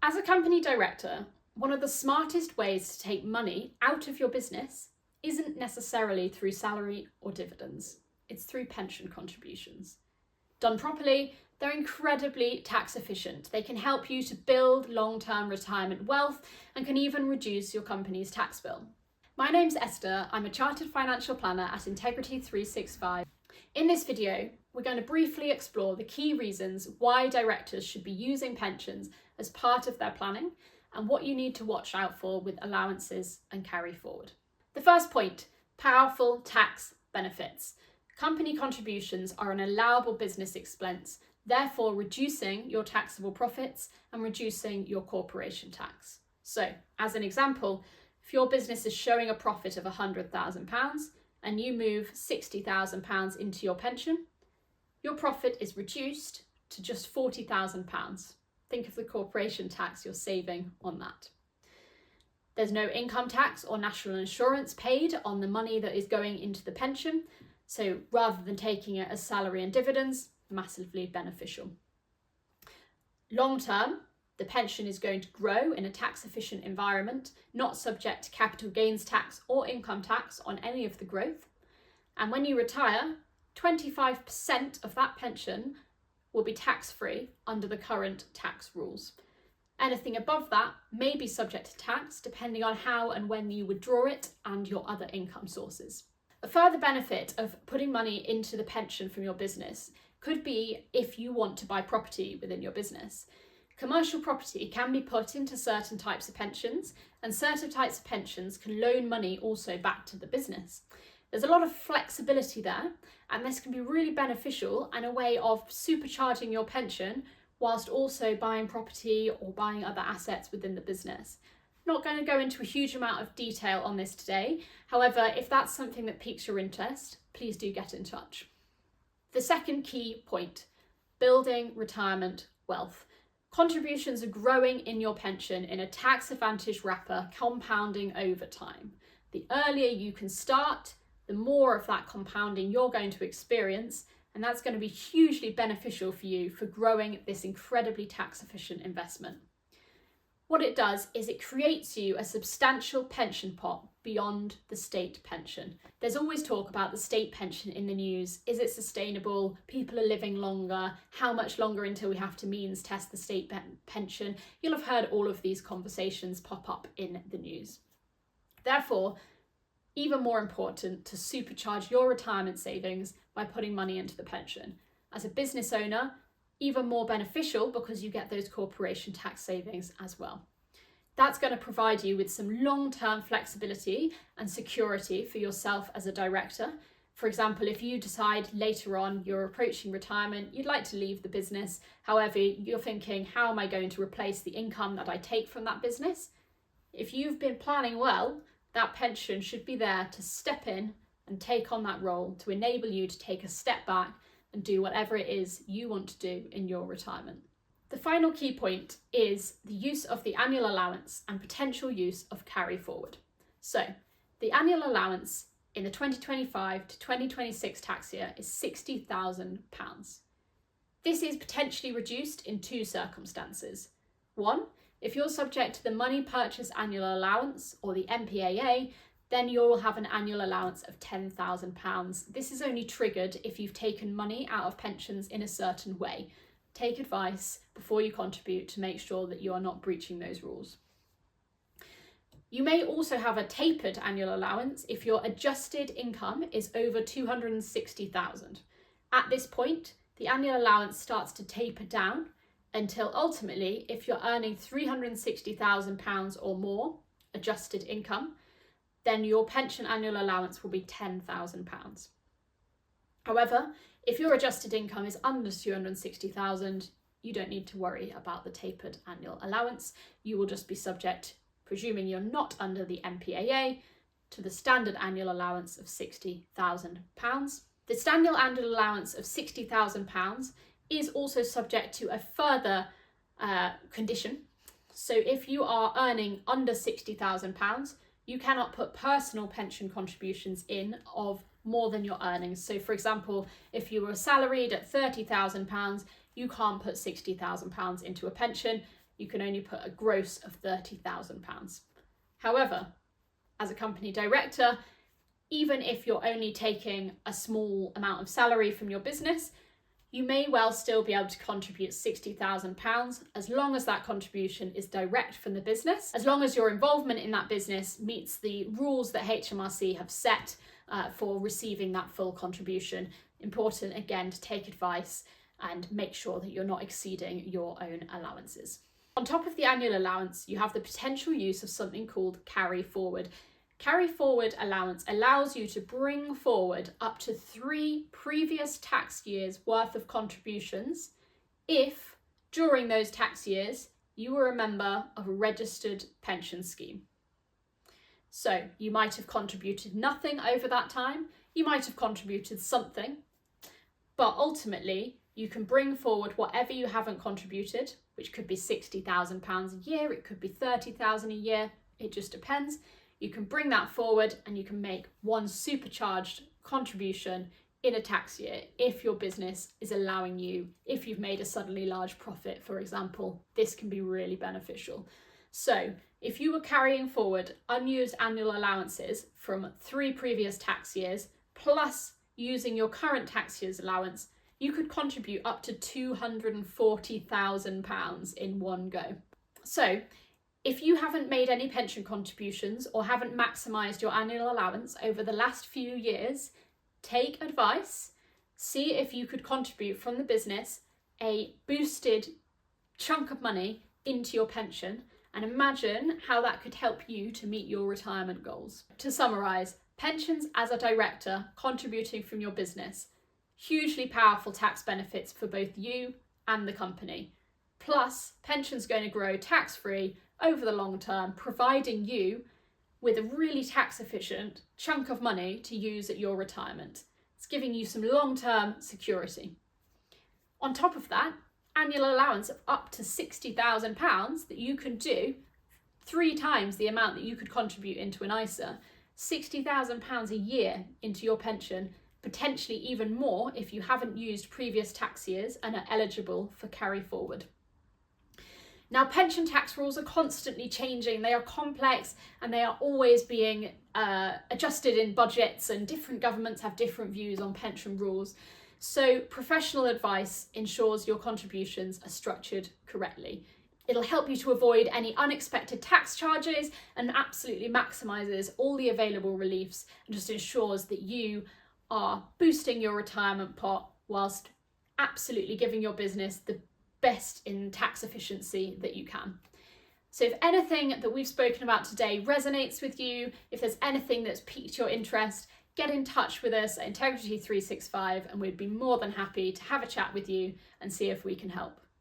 As a company director, one of the smartest ways to take money out of your business isn't necessarily through salary or dividends. It's through pension contributions. Done properly, they're incredibly tax efficient. They can help you to build long-term retirement wealth and can even reduce your company's tax bill. My name's Esther. I'm a chartered financial planner at Integrity365. In this video, we're going to briefly explore the key reasons why directors should be using pensions as part of their planning and what you need to watch out for with allowances and carry forward. The first point, powerful tax benefits. Company contributions are an allowable business expense, therefore reducing your taxable profits and reducing your corporation tax. So, as an example, if your business is showing a profit of £100,000 and you move £60,000 into your pension, your profit is reduced to just £40,000. Think of the corporation tax you're saving on that. There's no income tax or national insurance paid on the money that is going into the pension, so rather than taking it as salary and dividends, massively beneficial. Long term, the pension is going to grow in a tax efficient environment, not subject to capital gains tax or income tax on any of the growth. And when you retire, 25% of that pension will be tax-free under the current tax rules. Anything above that may be subject to tax depending on how and when you withdraw it and your other income sources. A further benefit of putting money into the pension from your business could be if you want to buy property within your business. Commercial property can be put into certain types of pensions, and certain types of pensions can loan money also back to the business. There's a lot of flexibility there, and this can be really beneficial and a way of supercharging your pension whilst also buying property or buying other assets within the business. I'm not going to go into a huge amount of detail on this today. However, if that's something that piques your interest, please do get in touch. The second key point, building retirement wealth. Contributions are growing in your pension in a tax advantage wrapper, compounding over time. The earlier you can start, the more of that compounding you're going to experience, and that's going to be hugely beneficial for you for growing this incredibly tax efficient investment. What it does is it creates you a substantial pension pot beyond the state pension. There's always talk about the state pension in the news. Is it sustainable? People are living longer. How much longer until we have to means test the state pension? You'll have heard all of these conversations pop up in the news. Therefore, even more important to supercharge your retirement savings by putting money into the pension. As a business owner, even more beneficial because you get those corporation tax savings as well. That's going to provide you with some long-term flexibility and security for yourself as a director. For example, if you decide later on you're approaching retirement, you'd like to leave the business, however, you're thinking, how am I going to replace the income that I take from that business? If you've been planning well, that pension should be there to step in and take on that role to enable you to take a step back and do whatever it is you want to do in your retirement. The final key point is the use of the annual allowance and potential use of carry forward. So the annual allowance in the 2025 to 2026 tax year is £60,000. This is potentially reduced in two circumstances. One, if you're subject to the Money Purchase Annual Allowance or the MPAA, then you'll have an annual allowance of £10,000. This is only triggered if you've taken money out of pensions in a certain way. Take advice before you contribute to make sure that you are not breaching those rules. You may also have a tapered annual allowance if your adjusted income is over £260,000. At this point, the annual allowance starts to taper down until ultimately, if you're earning £360,000 or more adjusted income, then your pension annual allowance will be £10,000. However, if your adjusted income is under £260,000, you don't need to worry about the tapered annual allowance. You will just be subject, presuming you're not under the MPAA, to the standard annual allowance of £60,000. The standard annual allowance of £60,000 is also subject to a further condition. So if you are earning under £60,000, you cannot put personal pension contributions in of more than your earnings. So for example, if you were salaried at £30,000, you can't put £60,000 into a pension. you can only put a gross of £30,000. However, as a company director, even if you're only taking a small amount of salary from your business, you may well still be able to contribute £60,000 as long as that contribution is direct from the business, as long as your involvement in that business meets the rules that HMRC have set for receiving that full contribution. Important, again, to take advice and make sure that you're not exceeding your own allowances. On top of the annual allowance, you have the potential use of something called carry forward. Carry forward allowance allows you to bring forward up to 3 previous tax years worth of contributions if during those tax years you were a member of a registered pension scheme. So you might have contributed nothing over that time, you might have contributed something, but ultimately you can bring forward whatever you haven't contributed, which could be £60,000 a year, it could be £30,000 a year, it just depends. You can bring that forward and you can make one supercharged contribution in a tax year if your business is allowing you, if you've made a suddenly large profit, for example, this can be really beneficial. So if you were carrying forward unused annual allowances from 3 previous tax years, plus using your current tax year's allowance, you could contribute up to £240,000 in one go. So if you haven't made any pension contributions or haven't maximised your annual allowance over the last few years, take advice, see if you could contribute from the business a boosted chunk of money into your pension, and imagine how that could help you to meet your retirement goals. To summarise, pensions as a director contributing from your business, hugely powerful tax benefits for both you and the company. Plus, pensions going to grow tax-free over the long term, providing you with a really tax efficient chunk of money to use at your retirement. It's giving you some long-term security. On top of that, annual allowance of up to £60,000 that you can do 3 times the amount that you could contribute into an ISA, £60,000 a year into your pension, potentially even more if you haven't used previous tax years and are eligible for carry forward. Now, pension tax rules are constantly changing. They are complex and they are always being adjusted in budgets, and different governments have different views on pension rules. So professional advice ensures your contributions are structured correctly. It'll help you to avoid any unexpected tax charges and absolutely maximises all the available reliefs, and just ensures that you are boosting your retirement pot whilst absolutely giving your business the best in tax efficiency that you can. So if anything that we've spoken about today resonates with you, if there's anything that's piqued your interest, get in touch with us at Integrity365 and we'd be more than happy to have a chat with you and see if we can help.